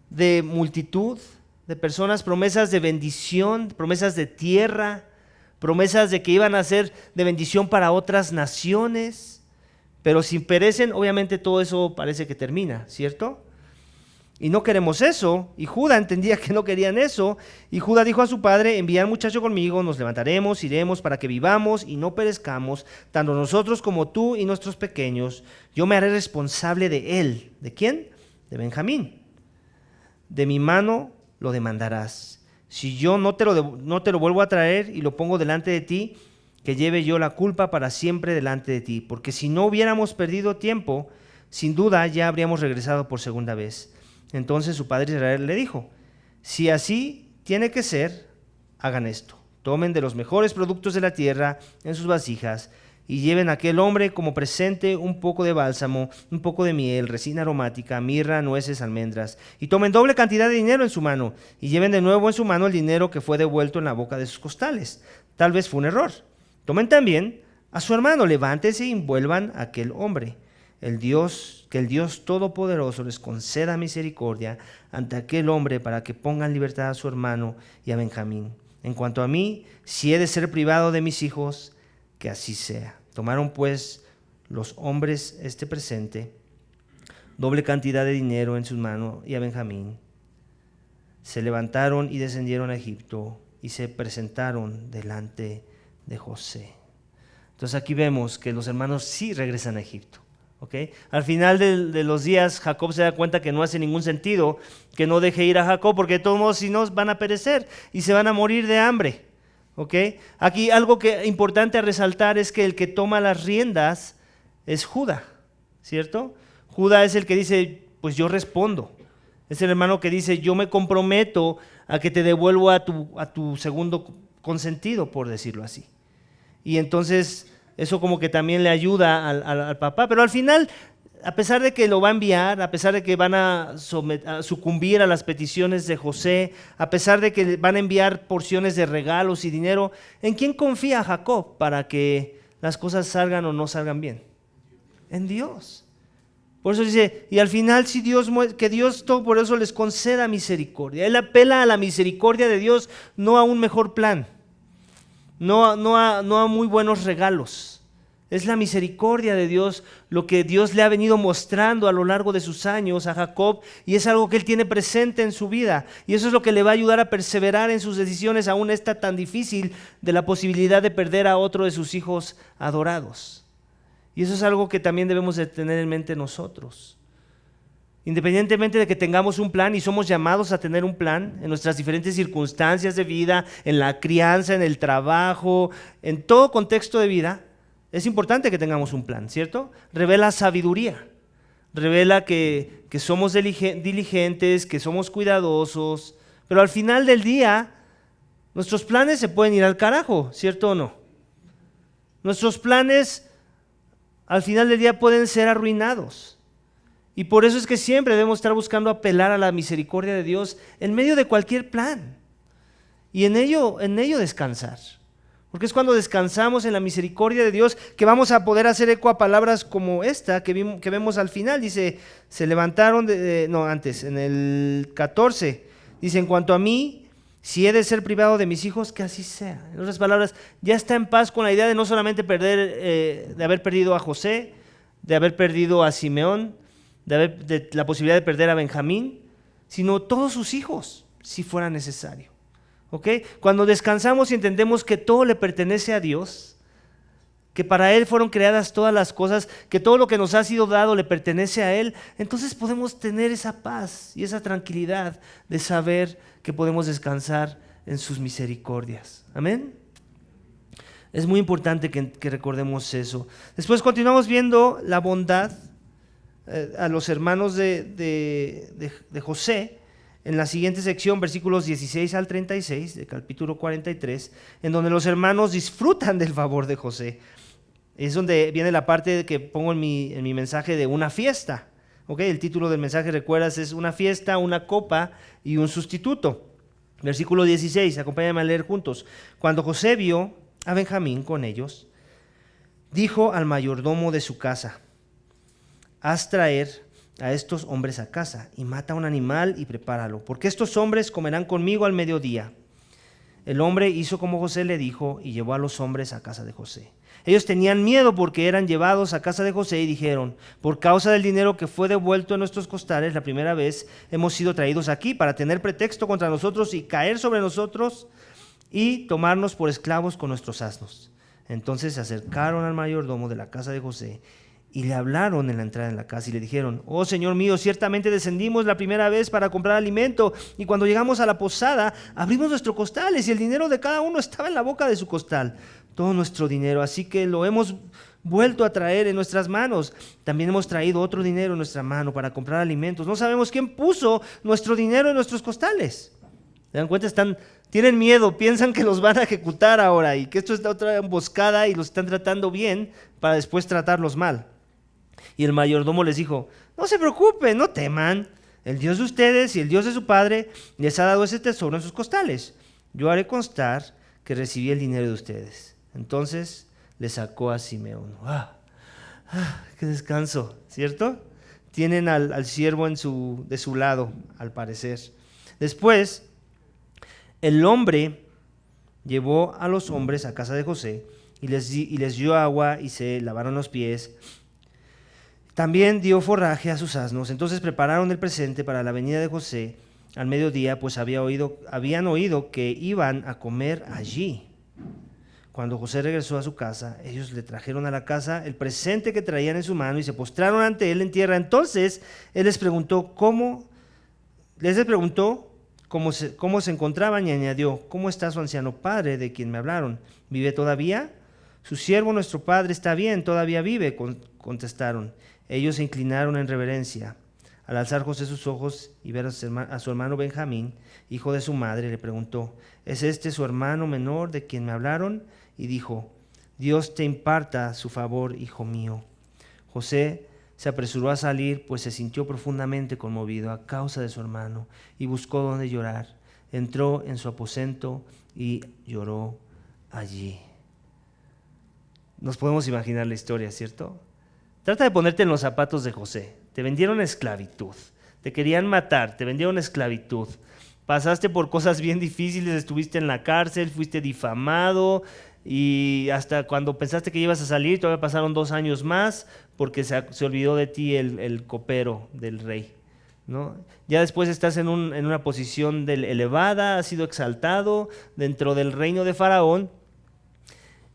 S1: de multitud de personas, promesas de bendición, promesas de tierra, promesas de que iban a ser de bendición para otras naciones. Pero si perecen, obviamente todo eso parece que termina, ¿cierto? Y no queremos eso, y Judá entendía que no querían eso, y Judá dijo a su padre, envía al muchacho conmigo, nos levantaremos, iremos para que vivamos y no perezcamos, tanto nosotros como tú y nuestros pequeños, yo me haré responsable de él. ¿De quién? De Benjamín. de mi mano lo demandarás. Si yo no te lo vuelvo a traer y lo pongo delante de ti, que lleve yo la culpa para siempre delante de ti. Porque si no hubiéramos perdido tiempo, sin duda ya habríamos regresado por segunda vez. Entonces su padre Israel le dijo: si así tiene que ser, hagan esto. Tomen de los mejores productos de la tierra en sus vasijas y lleven a aquel hombre como presente un poco de bálsamo, un poco de miel, resina aromática, mirra, nueces, almendras. Y tomen doble cantidad de dinero en su mano y lleven de nuevo en su mano el dinero que fue devuelto en la boca de sus costales. Tal vez fue un error. Tomen también a su hermano, levántense y envuelvan a aquel hombre. Que el Dios Todopoderoso les conceda misericordia ante aquel hombre para que pongan en libertad a su hermano y a Benjamín. En cuanto a mí, si he de ser privado de mis hijos, que así sea. Tomaron pues los hombres este presente, doble cantidad de dinero en sus manos y a Benjamín. Se levantaron y descendieron a Egipto y se presentaron delante de José. Entonces aquí vemos que los hermanos sí regresan a Egipto. ¿Okay? Al final de los días, Jacob se da cuenta que no hace ningún sentido que no deje ir a Jacob, porque de todos modos si no van a perecer y se van a morir de hambre. ¿Okay? Aquí algo importante a resaltar es que el que toma las riendas es Judá, ¿cierto? Judá es el que dice, pues yo respondo. Es el hermano que dice, yo me comprometo a que te devuelvo a tu segundo consentido, por decirlo así. Y entonces eso como que también le ayuda al papá, pero al final, a pesar de que lo va a enviar, a pesar de que van a sucumbir a las peticiones de José, a pesar de que van a enviar porciones de regalos y dinero, ¿en quién confía Jacob para que las cosas salgan o no salgan bien? En Dios. Por eso dice, y al final que Dios todo por eso les conceda misericordia. Él apela a la misericordia de Dios, no a un mejor plan. No a muy buenos regalos. Es la misericordia de Dios lo que Dios le ha venido mostrando a lo largo de sus años a Jacob, y es algo que él tiene presente en su vida, y eso es lo que le va a ayudar a perseverar en sus decisiones aún esta tan difícil de la posibilidad de perder a otro de sus hijos adorados. Y eso es algo que también debemos de tener en mente nosotros. Independientemente de que tengamos un plan, y somos llamados a tener un plan en nuestras diferentes circunstancias de vida, en la crianza, en el trabajo, en todo contexto de vida, es importante que tengamos un plan, ¿cierto? Revela sabiduría, revela que somos diligentes, que somos cuidadosos, pero al final del día nuestros planes se pueden ir al carajo, ¿cierto o no? Nuestros planes al final del día pueden ser arruinados. Y por eso es que siempre debemos estar buscando apelar a la misericordia de Dios en medio de cualquier plan. Y en ello descansar. Porque es cuando descansamos en la misericordia de Dios que vamos a poder hacer eco a palabras como esta que vemos al final. Dice, se levantaron, en el 14, dice, en cuanto a mí, si he de ser privado de mis hijos, que así sea. En otras palabras, ya está en paz con la idea de no solamente de haber perdido a José, de haber perdido a Simeón, de la posibilidad de perder a Benjamín, sino todos sus hijos, si fuera necesario. ¿Okay? Cuando descansamos y entendemos que todo le pertenece a Dios, que para Él fueron creadas todas las cosas, que todo lo que nos ha sido dado le pertenece a Él, entonces podemos tener esa paz y esa tranquilidad de saber que podemos descansar en sus misericordias. Amén. Es muy importante que recordemos eso. Después continuamos viendo la bondad a los hermanos de José en la siguiente sección, versículos 16 al 36 del capítulo 43, en donde los hermanos disfrutan del favor de José. Es donde viene la parte que pongo en mi mensaje de una fiesta. ¿Okay? El título del mensaje, recuerdas, es una fiesta, una copa y un sustituto. Versículo 16, acompáñame a leer juntos. Cuando José vio a Benjamín con ellos, dijo al mayordomo de su casa: haz traer a estos hombres a casa y mata un animal y prepáralo, porque estos hombres comerán conmigo al mediodía. El hombre hizo como José le dijo y llevó a los hombres a casa de José. Ellos tenían miedo porque eran llevados a casa de José y dijeron: por causa del dinero que fue devuelto en nuestros costales la primera vez, hemos sido traídos aquí para tener pretexto contra nosotros y caer sobre nosotros y tomarnos por esclavos con nuestros asnos. Entonces se acercaron al mayordomo de la casa de José y le hablaron en la entrada de la casa y le dijeron: oh Señor mío, ciertamente descendimos la primera vez para comprar alimento, y cuando llegamos a la posada abrimos nuestros costales y el dinero de cada uno estaba en la boca de su costal, todo nuestro dinero, así que lo hemos vuelto a traer en nuestras manos. También hemos traído otro dinero en nuestra mano para comprar alimentos. No sabemos quién puso nuestro dinero en nuestros costales. ¿Se dan cuenta? Tienen miedo, piensan que los van a ejecutar ahora y que esto es otra emboscada y los están tratando bien para después tratarlos mal. Y el mayordomo les dijo: no se preocupen, no teman. El Dios de ustedes y el Dios de su padre les ha dado ese tesoro en sus costales. Yo haré constar que recibí el dinero de ustedes. Entonces le sacó a Simeón. ¡Qué descanso! ¿Cierto? Tienen al siervo de su lado, al parecer. Después, el hombre llevó a los hombres a casa de José y les dio agua y se lavaron los pies. También dio forraje a sus asnos. Entonces prepararon el presente para la venida de José al mediodía, pues habían oído que iban a comer allí. Cuando José regresó a su casa, ellos le trajeron a la casa el presente que traían en su mano y se postraron ante él en tierra. Entonces él les preguntó cómo se encontraban y añadió: ¿cómo está su anciano padre de quien me hablaron? ¿Vive todavía? Su siervo nuestro padre está bien, todavía vive, contestaron. Ellos se inclinaron en reverencia. Al alzar José sus ojos y ver a su hermano Benjamín, hijo de su madre, le preguntó: ¿es este su hermano menor de quien me hablaron? Y dijo: Dios te imparta su favor, hijo mío. José se apresuró a salir, pues se sintió profundamente conmovido a causa de su hermano, y buscó dónde llorar. Entró en su aposento y lloró allí. Nos podemos imaginar la historia, ¿cierto? Trata de ponerte en los zapatos de José. Te vendieron a esclavitud, te querían matar, te vendieron a esclavitud. Pasaste por cosas bien difíciles, estuviste en la cárcel, fuiste difamado, y hasta cuando pensaste que ibas a salir, todavía pasaron 2 años más porque se olvidó de ti el copero del rey, ¿no? Ya después estás en una posición elevada, has sido exaltado dentro del reino de Faraón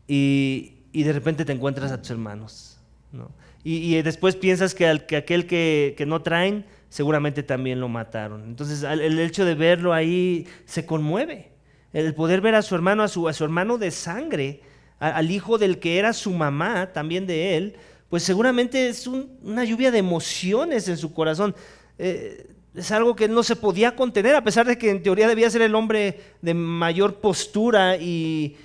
S1: y de repente te encuentras a tus hermanos, ¿no? Y después piensas que aquel que no traen seguramente también lo mataron. Entonces el hecho de verlo ahí se conmueve. El poder ver a su hermano, a su hermano de sangre, al hijo del que era su mamá, también de él, pues seguramente es una lluvia de emociones en su corazón. Es algo que no se podía contener, a pesar de que en teoría debía ser el hombre de mayor postura y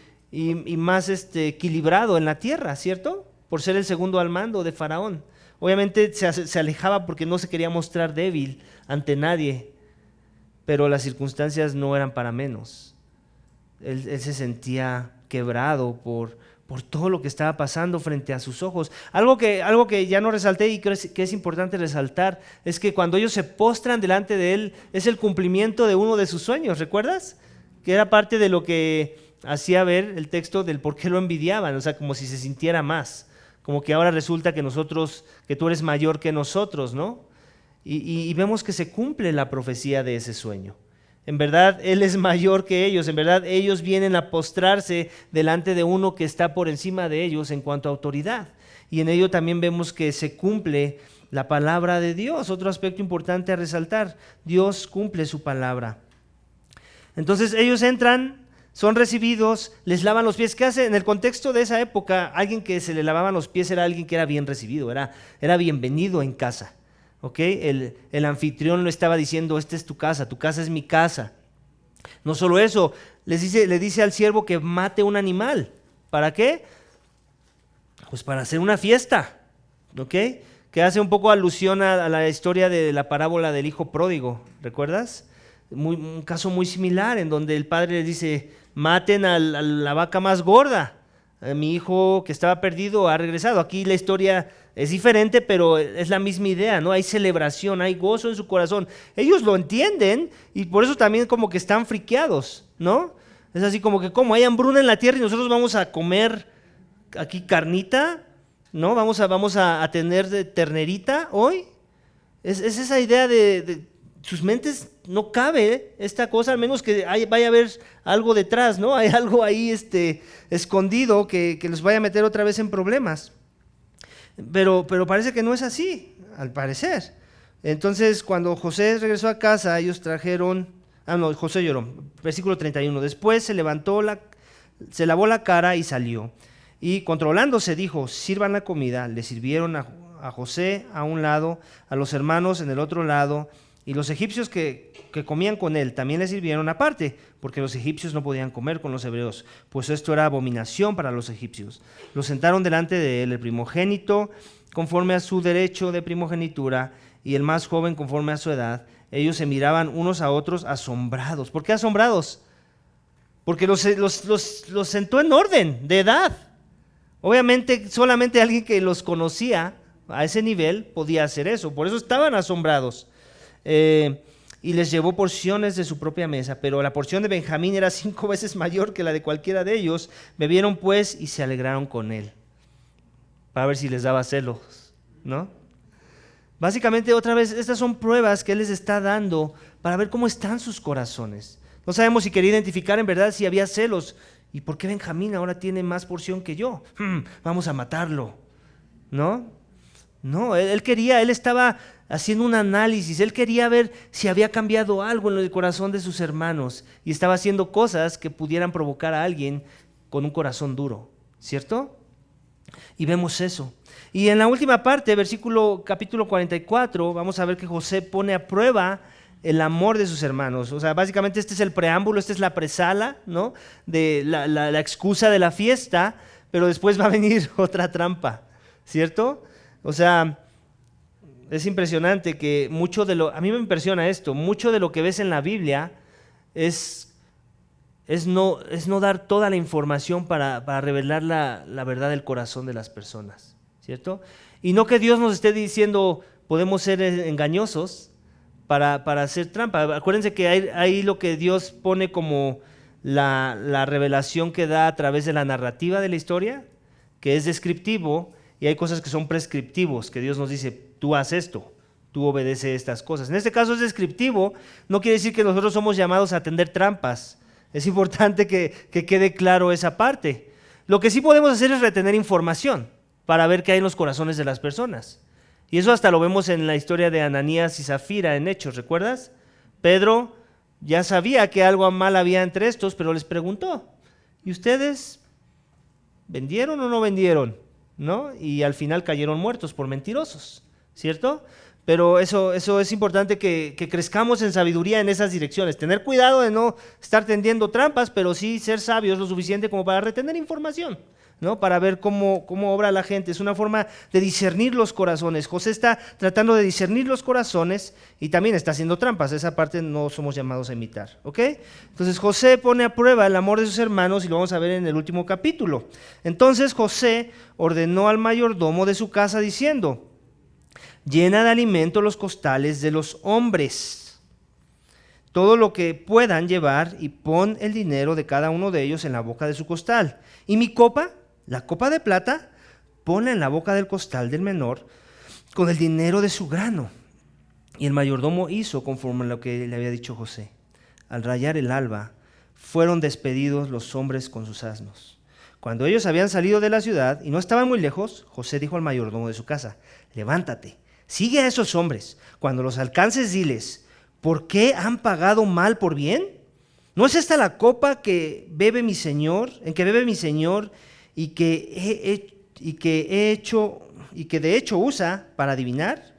S1: más equilibrado en la tierra, ¿cierto? Por ser el segundo al mando de Faraón. Obviamente se alejaba porque no se quería mostrar débil ante nadie, pero las circunstancias no eran para menos. Él se sentía quebrado por todo lo que estaba pasando frente a sus ojos. Algo que ya no resalté y creo que es importante resaltar es que cuando ellos se postran delante de él es el cumplimiento de uno de sus sueños. ¿Recuerdas? Que era parte de lo que hacía ver el texto del por qué lo envidiaban, o sea, como si se sintiera más, como que ahora resulta que tú eres mayor que nosotros, ¿no? Y vemos que se cumple la profecía de ese sueño. En verdad, Él es mayor que ellos. En verdad, ellos vienen a postrarse delante de uno que está por encima de ellos en cuanto a autoridad. Y en ello también vemos que se cumple la palabra de Dios. Otro aspecto importante a resaltar: Dios cumple su palabra. Entonces ellos entran, son recibidos, les lavan los pies. ¿Qué hace? En el contexto de esa época, alguien que se le lavaban los pies era alguien que era bien recibido, era bienvenido en casa. ¿Okay? El anfitrión lo estaba diciendo: esta es tu casa es mi casa. No solo eso, le dice al siervo que mate un animal. ¿Para qué? Pues para hacer una fiesta, ¿okay? Que hace un poco alusión a la historia de la parábola del hijo pródigo, ¿recuerdas? Un caso muy similar en donde el padre le dice: maten a la vaca más gorda. Mi hijo que estaba perdido ha regresado. Aquí la historia es diferente, pero es la misma idea, ¿no? Hay celebración, hay gozo en su corazón. Ellos lo entienden y por eso también como que están friqueados, ¿no? Es así como que, ¿cómo? Hay hambruna en la tierra y nosotros vamos a comer aquí carnita, ¿no? Vamos a tener de ternerita hoy. Es esa idea de sus mentes no cabe esta cosa, al menos que vaya a haber algo detrás, ¿no? Hay algo ahí escondido que los vaya a meter otra vez en problemas. Pero parece que no es así, al parecer. Entonces, cuando José regresó a casa, ellos trajeron... José lloró. Versículo 31. Después se lavó la cara y salió. Y controlándose dijo, sirvan la comida. Le sirvieron a José a un lado, a los hermanos en el otro lado, y los egipcios que comían con él también le sirvieron aparte, porque los egipcios no podían comer con los hebreos, pues esto era abominación para los egipcios. Lo sentaron delante de él, el primogénito conforme a su derecho de primogenitura, y el más joven conforme a su edad. Ellos se miraban unos a otros asombrados. ¿Por qué asombrados? Porque los sentó en orden de edad. Obviamente solamente alguien que los conocía a ese nivel podía hacer eso. Por eso estaban asombrados. Y les llevó porciones de su propia mesa, pero la porción de Benjamín era 5 veces mayor que la de cualquiera de ellos. Bebieron pues y se alegraron con él. Para ver si les daba celos, ¿no? Básicamente, otra vez, estas son pruebas que Él les está dando para ver cómo están sus corazones. No sabemos si quería identificar en verdad si había celos. ¿Y por qué Benjamín ahora tiene más porción que yo? Vamos a matarlo, ¿no? No, él estaba haciendo un análisis, él quería ver si había cambiado algo en el corazón de sus hermanos y estaba haciendo cosas que pudieran provocar a alguien con un corazón duro, ¿cierto? Y vemos eso. Y en la última parte, capítulo 44, vamos a ver que José pone a prueba el amor de sus hermanos. O sea, básicamente este es el preámbulo, esta es la presala, ¿no? De la excusa de la fiesta, pero después va a venir otra trampa, ¿cierto? O sea, es impresionante que a mí me impresiona esto, mucho de lo que ves en la Biblia es no dar toda la información para revelar la verdad del corazón de las personas, ¿cierto? Y no que Dios nos esté diciendo, podemos ser engañosos para hacer trampa. Acuérdense que hay lo que Dios pone como la revelación que da a través de la narrativa de la historia, que es descriptivo, y hay cosas que son prescriptivos, que Dios nos dice, tú haz esto, tú obedece estas cosas. En este caso es descriptivo, no quiere decir que nosotros somos llamados a atender trampas. Es importante que quede claro esa parte. Lo que sí podemos hacer es retener información para ver qué hay en los corazones de las personas. Y eso hasta lo vemos en la historia de Ananías y Zafira en Hechos, ¿recuerdas? Pedro ya sabía que algo mal había entre estos, pero les preguntó, ¿y ustedes vendieron o no vendieron? ¿No? Y al final cayeron muertos por mentirosos, ¿cierto? Pero eso es importante que crezcamos en sabiduría en esas direcciones. Tener cuidado de no estar tendiendo trampas, pero sí ser sabios lo suficiente como para retener información, ¿no? Para ver cómo obra la gente. Es una forma de discernir los corazones. José está tratando de discernir los corazones y también está haciendo trampas. Esa parte no somos llamados a imitar, ¿ok? Entonces José pone a prueba el amor de sus hermanos y lo vamos a ver en el último capítulo. Entonces José ordenó al mayordomo de su casa diciendo, llena de alimento los costales de los hombres, todo lo que puedan llevar, y pon el dinero de cada uno de ellos en la boca de su costal. Y mi copa, la copa de plata, ponla en la boca del costal del menor, con el dinero de su grano. Y el mayordomo hizo conforme a lo que le había dicho José. Al rayar el alba, fueron despedidos los hombres con sus asnos. Cuando ellos habían salido de la ciudad y no estaban muy lejos, José dijo al mayordomo de su casa, levántate, sigue a esos hombres. Cuando los alcances, diles, ¿por qué han pagado mal por bien? ¿No es esta la copa que bebe mi señor, en que bebe mi señor, y que de hecho usa para adivinar?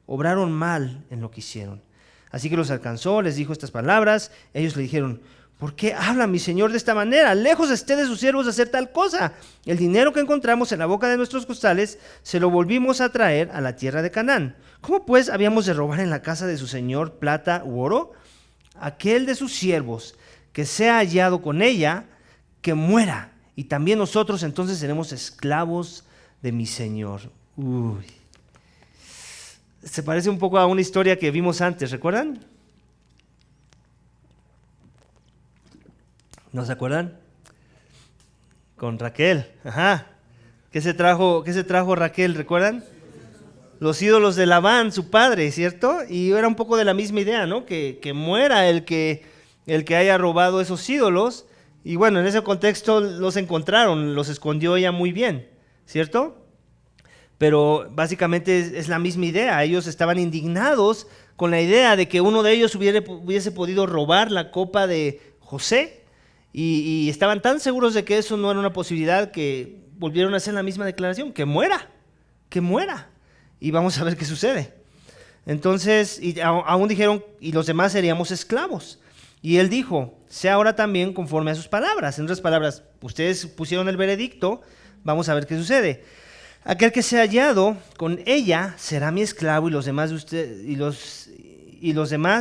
S1: Obraron mal en lo que hicieron. Así que los alcanzó, les dijo estas palabras. Ellos le dijeron, ¿por qué habla mi señor de esta manera? Lejos esté de sus siervos de hacer tal cosa. El dinero que encontramos en la boca de nuestros costales se lo volvimos a traer a la tierra de Canaán. ¿Cómo pues habíamos de robar en la casa de su señor plata u oro? Aquel de sus siervos que sea hallado con ella, que muera. Y también nosotros entonces seremos esclavos de mi señor. Uy. Se parece un poco a una historia que vimos antes, ¿recuerdan? ¿No se acuerdan? Con Raquel. Ajá. ¿Qué se trajo Raquel? ¿Recuerdan? Los ídolos de Labán, su padre, ¿cierto? Y era un poco de la misma idea, ¿no? Que muera el que haya robado esos ídolos. Y bueno, en ese contexto los encontraron, los escondió ella muy bien, ¿cierto? pero básicamente es la misma idea. Ellos estaban indignados con la idea de que uno de ellos hubiese podido robar la copa de José, y estaban tan seguros de que eso no era una posibilidad que volvieron a hacer la misma declaración: que muera, y vamos a ver qué sucede. Entonces, aún dijeron: y los demás seríamos esclavos. Y él dijo: sea ahora también conforme a sus palabras. En otras palabras, ustedes pusieron el veredicto, vamos a ver qué sucede. Aquel que sea hallado con ella será mi esclavo, y los demás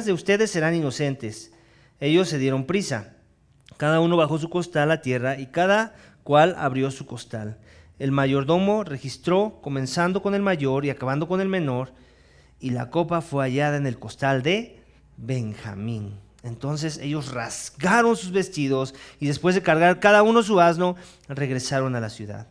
S1: de ustedes serán inocentes. Ellos se dieron prisa. Cada uno bajó su costal a tierra y cada cual abrió su costal. El mayordomo registró, comenzando con el mayor y acabando con el menor, y la copa fue hallada en el costal de Benjamín. Entonces ellos rasgaron sus vestidos y después de cargar cada uno su asno, regresaron a la ciudad.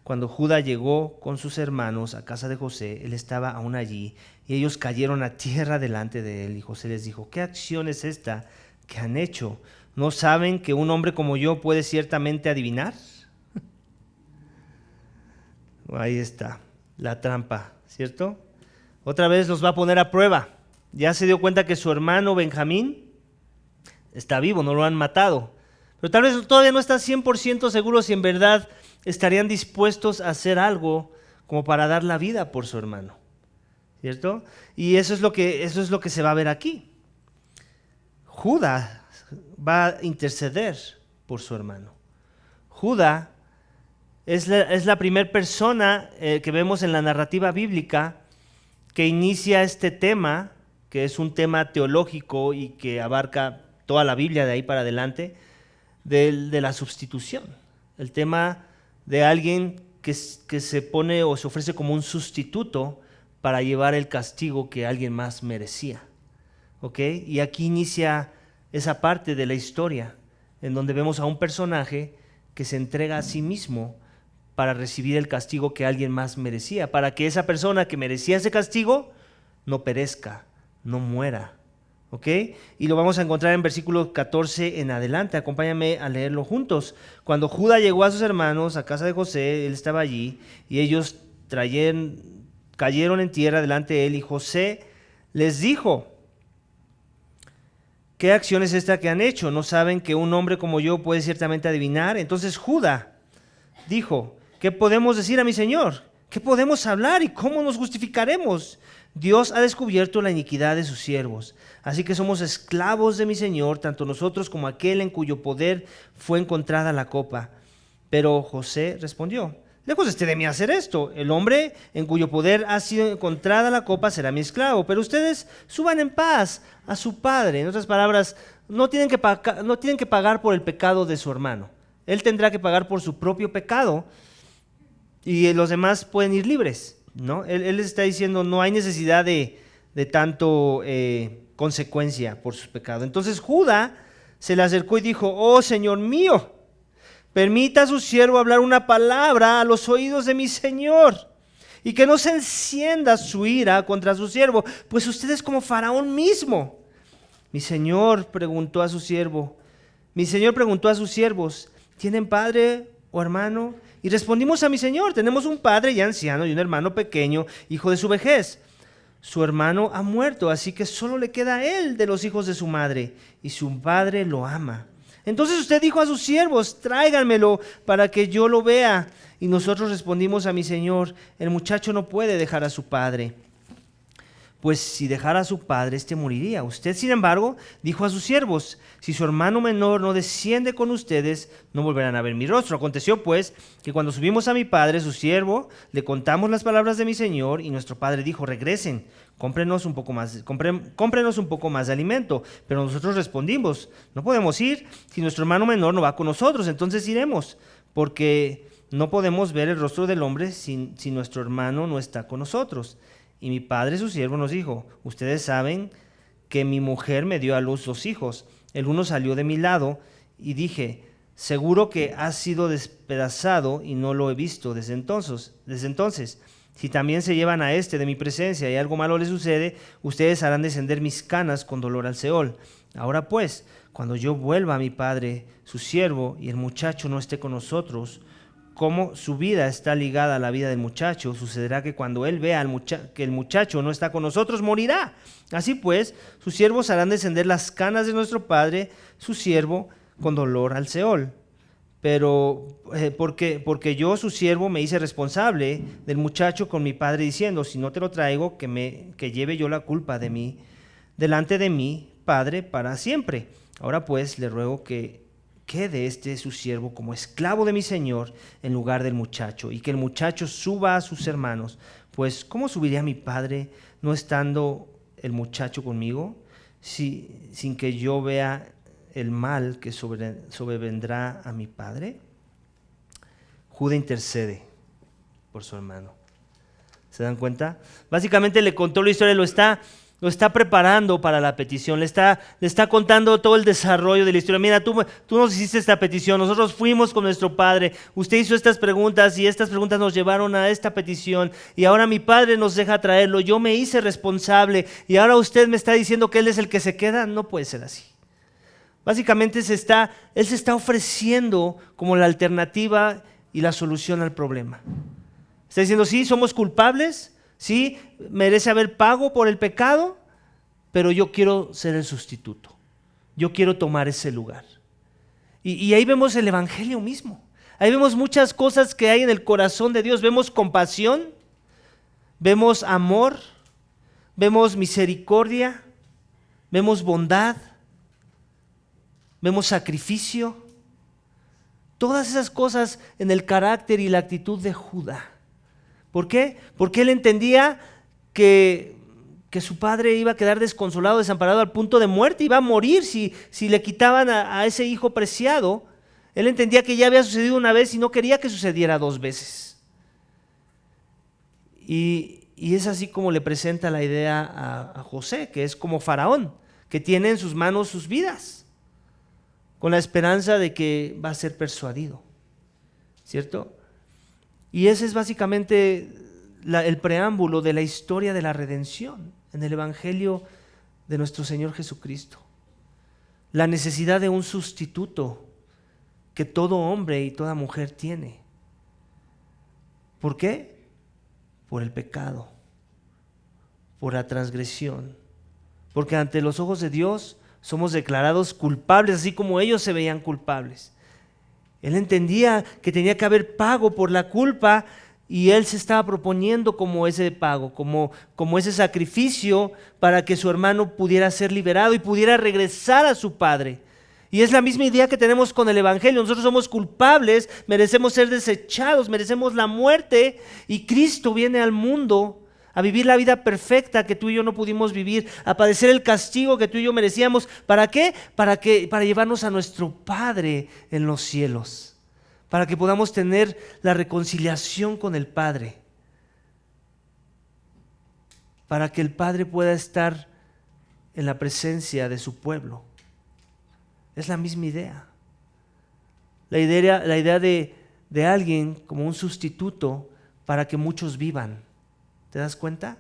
S1: Cuando Judá llegó con sus hermanos a casa de José, él estaba aún allí, y ellos cayeron a tierra delante de él. Y José les dijo: ¿qué acción es esta que han hecho? ¿No saben que un hombre como yo puede ciertamente adivinar? Ahí está, la trampa, ¿cierto? Otra vez los va a poner a prueba. Ya se dio cuenta que su hermano Benjamín está vivo, no lo han matado. Pero tal vez todavía no está 100% seguro si en verdad estarían dispuestos a hacer algo como para dar la vida por su hermano, ¿cierto? Y eso es lo que se va a ver aquí. Judá va a interceder por su hermano. Judá es la primera persona que vemos en la narrativa bíblica que inicia este tema, que es un tema teológico y que abarca toda la Biblia de ahí para adelante, de la sustitución. El tema de alguien que se pone o se ofrece como un sustituto para llevar el castigo que alguien más merecía. ¿Ok? Y aquí inicia esa parte de la historia en donde vemos a un personaje que se entrega a sí mismo para recibir el castigo que alguien más merecía, para que esa persona que merecía ese castigo no perezca, no muera. ¿Ok? Y lo vamos a encontrar en versículo 14 en adelante. Acompáñame a leerlo juntos. Cuando Judá llegó a sus hermanos a casa de José, él estaba allí, y ellos cayeron en tierra delante de él, y José les dijo: ¿qué acción es esta que han hecho? ¿No saben que un hombre como yo puede ciertamente adivinar? Entonces Judá dijo: ¿qué podemos decir a mi señor? ¿Qué podemos hablar y cómo nos justificaremos? Dios ha descubierto la iniquidad de sus siervos, así que somos esclavos de mi señor, tanto nosotros como aquel en cuyo poder fue encontrada la copa. Pero José respondió: lejos esté de mí hacer esto. El hombre en cuyo poder ha sido encontrada la copa será mi esclavo, pero ustedes suban en paz a su padre. En otras palabras, no tienen que pagar por el pecado de su hermano. Él tendrá que pagar por su propio pecado, y los demás pueden ir libres, ¿no? Él les está diciendo: no hay necesidad de tanto consecuencia por sus pecados. Entonces Judá se le acercó y dijo: oh Señor mío, permita a su siervo hablar una palabra a los oídos de mi señor, y que no se encienda su ira contra su siervo, pues usted es como Faraón mismo. Mi señor preguntó a sus siervos: ¿tienen padre o hermano? Y respondimos a mi señor: tenemos un padre ya anciano y un hermano pequeño, hijo de su vejez. Su hermano ha muerto, así que solo le queda a él de los hijos de su madre, y su padre lo ama. Entonces usted dijo a sus siervos: tráiganmelo para que yo lo vea. Y nosotros respondimos a mi señor: el muchacho no puede dejar a su padre, pues si dejara a su padre, éste moriría. Usted, sin embargo, dijo a sus siervos: si su hermano menor no desciende con ustedes, no volverán a ver mi rostro. Aconteció pues que cuando subimos a mi padre, su siervo, le contamos las palabras de mi señor, y nuestro padre dijo: regresen, cómprenos un poco más de alimento. Pero nosotros respondimos: no podemos ir si nuestro hermano menor no va con nosotros. Entonces iremos, porque no podemos ver el rostro del hombre si nuestro hermano no está con nosotros. Y mi padre, su siervo, nos dijo: ustedes saben que mi mujer me dio a luz 2 hijos. El uno salió de mi lado, y dije: seguro que ha sido despedazado, y no lo he visto desde entonces. Si también se llevan a este de mi presencia y algo malo le sucede, ustedes harán descender mis canas con dolor al Seol. Ahora pues, cuando yo vuelva a mi padre, su siervo, y el muchacho no esté con nosotros, como su vida está ligada a la vida del muchacho, sucederá que cuando él vea que el muchacho no está con nosotros, morirá. Así pues, sus siervos harán descender las canas de nuestro padre, su siervo, con dolor al Seol. Pero porque yo, su siervo, me hice responsable del muchacho con mi padre, diciendo, si no te lo traigo, que lleve yo la culpa de mí, delante de mi padre para siempre. Ahora pues le ruego que quede su siervo como esclavo de mi señor en lugar del muchacho, y que el muchacho suba a sus hermanos. Pues ¿cómo subiría mi padre no estando el muchacho conmigo, sin que yo vea el mal que sobrevendrá a mi padre? Judá intercede por su hermano. ¿Se dan cuenta? Básicamente le contó la historia, lo está preparando para la petición, le está contando todo el desarrollo de la historia. Mira, tú nos hiciste esta petición, nosotros fuimos con nuestro padre, usted hizo estas preguntas y estas preguntas nos llevaron a esta petición y ahora mi padre nos deja traerlo, yo me hice responsable y ahora usted me está diciendo que él es el que se queda. No puede ser así. Básicamente él se está ofreciendo como la alternativa y la solución al problema. Está diciendo, sí, somos culpables, sí, merece haber pago por el pecado, pero yo quiero ser el sustituto. Yo quiero tomar ese lugar. Y ahí vemos el evangelio mismo. Ahí vemos muchas cosas que hay en el corazón de Dios. Vemos compasión, vemos amor, vemos misericordia, vemos bondad, vemos sacrificio. Todas esas cosas en el carácter y la actitud de Judá. ¿Por qué? Porque él entendía que su padre iba a quedar desconsolado, desamparado al punto de muerte, iba a morir si le quitaban a ese hijo preciado. Él entendía que ya había sucedido una vez y no quería que sucediera dos veces. Y es así como le presenta la idea a José, que es como Faraón, que tiene en sus manos sus vidas, con la esperanza de que va a ser persuadido, ¿cierto? Y ese es básicamente el preámbulo de la historia de la redención en el Evangelio de nuestro Señor Jesucristo. La necesidad de un sustituto que todo hombre y toda mujer tiene. ¿Por qué? Por el pecado, por la transgresión. Porque ante los ojos de Dios somos declarados culpables, así como ellos se veían culpables. Él entendía que tenía que haber pago por la culpa y él se estaba proponiendo como ese pago, como ese sacrificio para que su hermano pudiera ser liberado y pudiera regresar a su padre. Y es la misma idea que tenemos con el evangelio. Nosotros somos culpables, merecemos ser desechados, merecemos la muerte y Cristo viene al mundo a vivir la vida perfecta que tú y yo no pudimos vivir, a padecer el castigo que tú y yo merecíamos. ¿Para qué? Para llevarnos a nuestro Padre en los cielos, para que podamos tener la reconciliación con el Padre, para que el Padre pueda estar en la presencia de su pueblo. Es la misma idea. La idea de alguien como un sustituto para que muchos vivan. ¿Te das cuenta?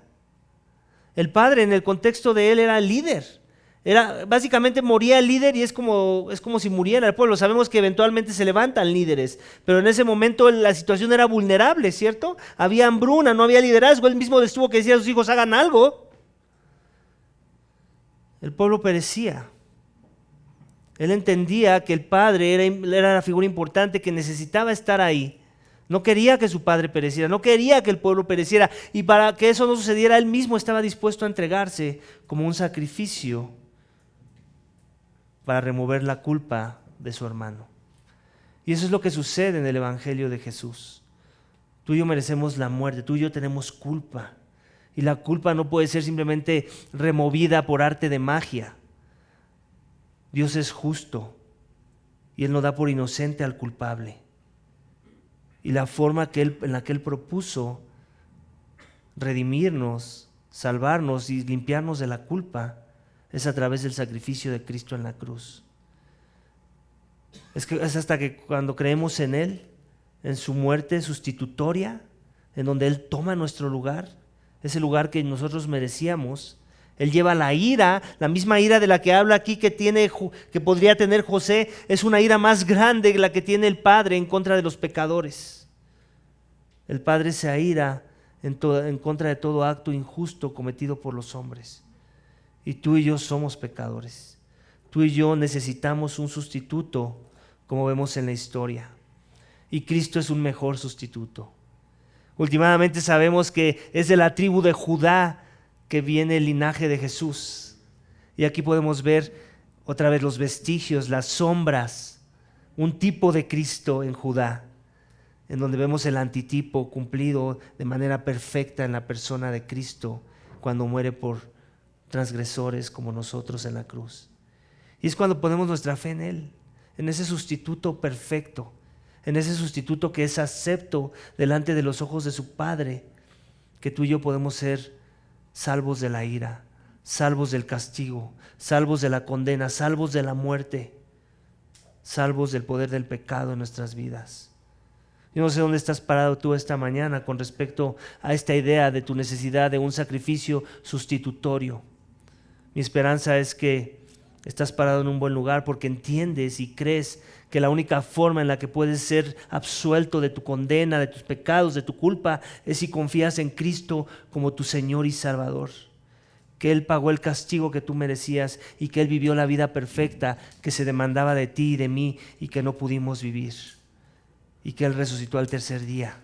S1: El padre en el contexto de él era el líder. Básicamente moría el líder y es como si muriera el pueblo. Sabemos que eventualmente se levantan líderes, pero en ese momento la situación era vulnerable, ¿cierto? Había hambruna, no había liderazgo. Él mismo les tuvo que decir a sus hijos, hagan algo. El pueblo perecía. Él entendía que el padre era la figura importante que necesitaba estar ahí. No quería que su padre pereciera, no quería que el pueblo pereciera. Y para que eso no sucediera, él mismo estaba dispuesto a entregarse como un sacrificio para remover la culpa de su hermano. Y eso es lo que sucede en el Evangelio de Jesús. Tú y yo merecemos la muerte, tú y yo tenemos culpa. Y la culpa no puede ser simplemente removida por arte de magia. Dios es justo y Él no da por inocente al culpable. Y la forma en la que Él propuso redimirnos, salvarnos y limpiarnos de la culpa es a través del sacrificio de Cristo en la cruz. Es hasta que cuando creemos en Él, en su muerte sustitutoria, en donde Él toma nuestro lugar, ese lugar que nosotros merecíamos. Él lleva la ira, la misma ira de la que habla aquí que podría tener José, es una ira más grande que la que tiene el Padre en contra de los pecadores. El Padre se aira en contra de todo acto injusto cometido por los hombres. Y tú y yo somos pecadores. Tú y yo necesitamos un sustituto, como vemos en la historia. Y Cristo es un mejor sustituto. Últimamente sabemos que es de la tribu de Judá que viene el linaje de Jesús. Y aquí podemos ver otra vez los vestigios, las sombras, un tipo de Cristo en Judá, en donde vemos el antitipo cumplido de manera perfecta en la persona de Cristo cuando muere por transgresores como nosotros en la cruz. Y es cuando ponemos nuestra fe en Él, en ese sustituto perfecto, en ese sustituto que es acepto delante de los ojos de su Padre, que tú y yo podemos ser salvos de la ira, salvos del castigo, salvos de la condena, salvos de la muerte, salvos del poder del pecado en nuestras vidas. Yo no sé dónde estás parado tú esta mañana con respecto a esta idea de tu necesidad de un sacrificio sustitutorio. Mi esperanza es que estás parado en un buen lugar porque entiendes y crees que la única forma en la que puedes ser absuelto de tu condena, de tus pecados, de tu culpa, es si confías en Cristo como tu Señor y Salvador. Que Él pagó el castigo que tú merecías y que Él vivió la vida perfecta que se demandaba de ti y de mí y que no pudimos vivir. Y que Él resucitó al tercer día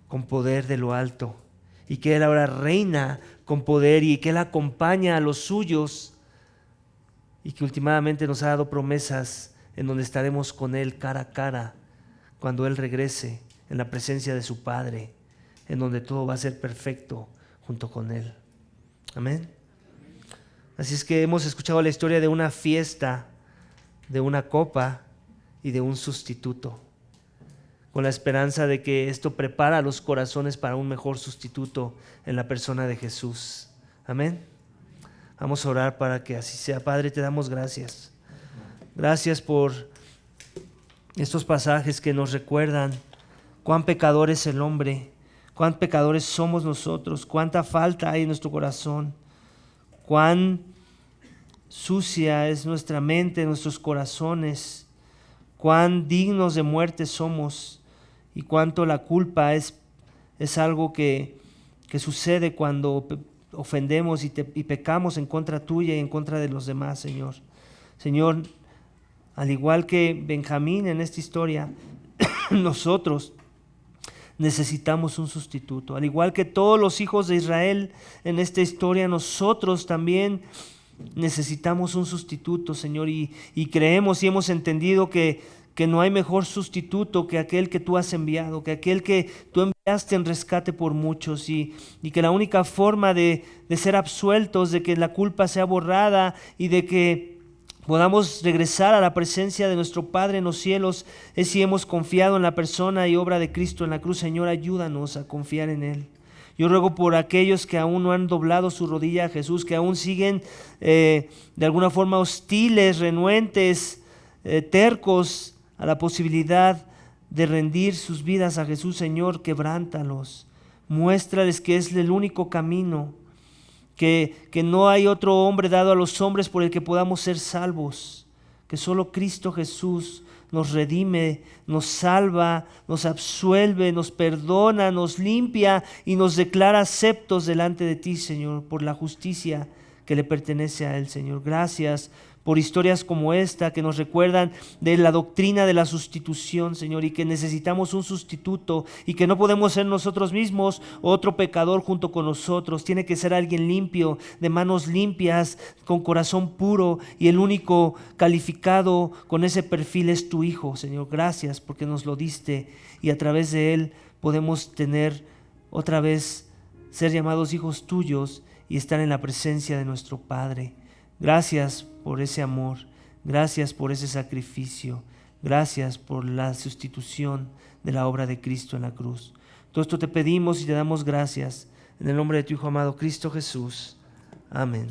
S1: con poder de lo alto. Y que Él ahora reina con poder y que Él acompaña a los suyos. Y que últimamente nos ha dado promesas en donde estaremos con Él cara a cara cuando Él regrese en la presencia de su Padre, en donde todo va a ser perfecto junto con Él. Amén. Así es que hemos escuchado la historia de una fiesta, de una copa y de un sustituto, con la esperanza de que esto prepara los corazones para un mejor sustituto en la persona de Jesús. Amén. Vamos a orar para que así sea. Padre, te damos gracias. Gracias por estos pasajes que nos recuerdan cuán pecador es el hombre, cuán pecadores somos nosotros, cuánta falta hay en nuestro corazón, cuán sucia es nuestra mente, nuestros corazones, cuán dignos de muerte somos y cuánto la culpa es algo que sucede cuando ofendemos y pecamos en contra tuya y en contra de los demás, Señor. Señor, al igual que Benjamín en esta historia, nosotros necesitamos un sustituto. Al igual que todos los hijos de Israel en esta historia, nosotros también necesitamos un sustituto, Señor, y creemos y hemos entendido que no hay mejor sustituto que aquel que tú has enviado, que aquel que tú enviaste en rescate por muchos, y que la única forma de ser absueltos, de que la culpa sea borrada y de que podamos regresar a la presencia de nuestro Padre en los cielos es si hemos confiado en la persona y obra de Cristo en la cruz. Señor, ayúdanos a confiar en Él. Yo ruego por aquellos que aún no han doblado su rodilla a Jesús, que aún siguen de alguna forma hostiles, renuentes, tercos a la posibilidad de rendir sus vidas a Jesús. Señor, quebrántalos, muéstrales que es el único camino, que no hay otro hombre dado a los hombres por el que podamos ser salvos, que solo Cristo Jesús nos redime, nos salva, nos absuelve, nos perdona, nos limpia y nos declara aceptos delante de ti, Señor, por la justicia que le pertenece a Él, Señor. Gracias por historias como esta que nos recuerdan de la doctrina de la sustitución, Señor, y que necesitamos un sustituto y que no podemos ser nosotros mismos otro pecador junto con nosotros. Tiene que ser alguien limpio, de manos limpias, con corazón puro, y el único calificado con ese perfil es tu Hijo, Señor. Gracias porque nos lo diste y a través de Él podemos tener otra vez, ser llamados hijos tuyos y estar en la presencia de nuestro Padre. Gracias por ese amor, gracias por ese sacrificio, gracias por la sustitución de la obra de Cristo en la cruz. Todo esto te pedimos y te damos gracias en el nombre de tu Hijo amado Cristo Jesús. Amén.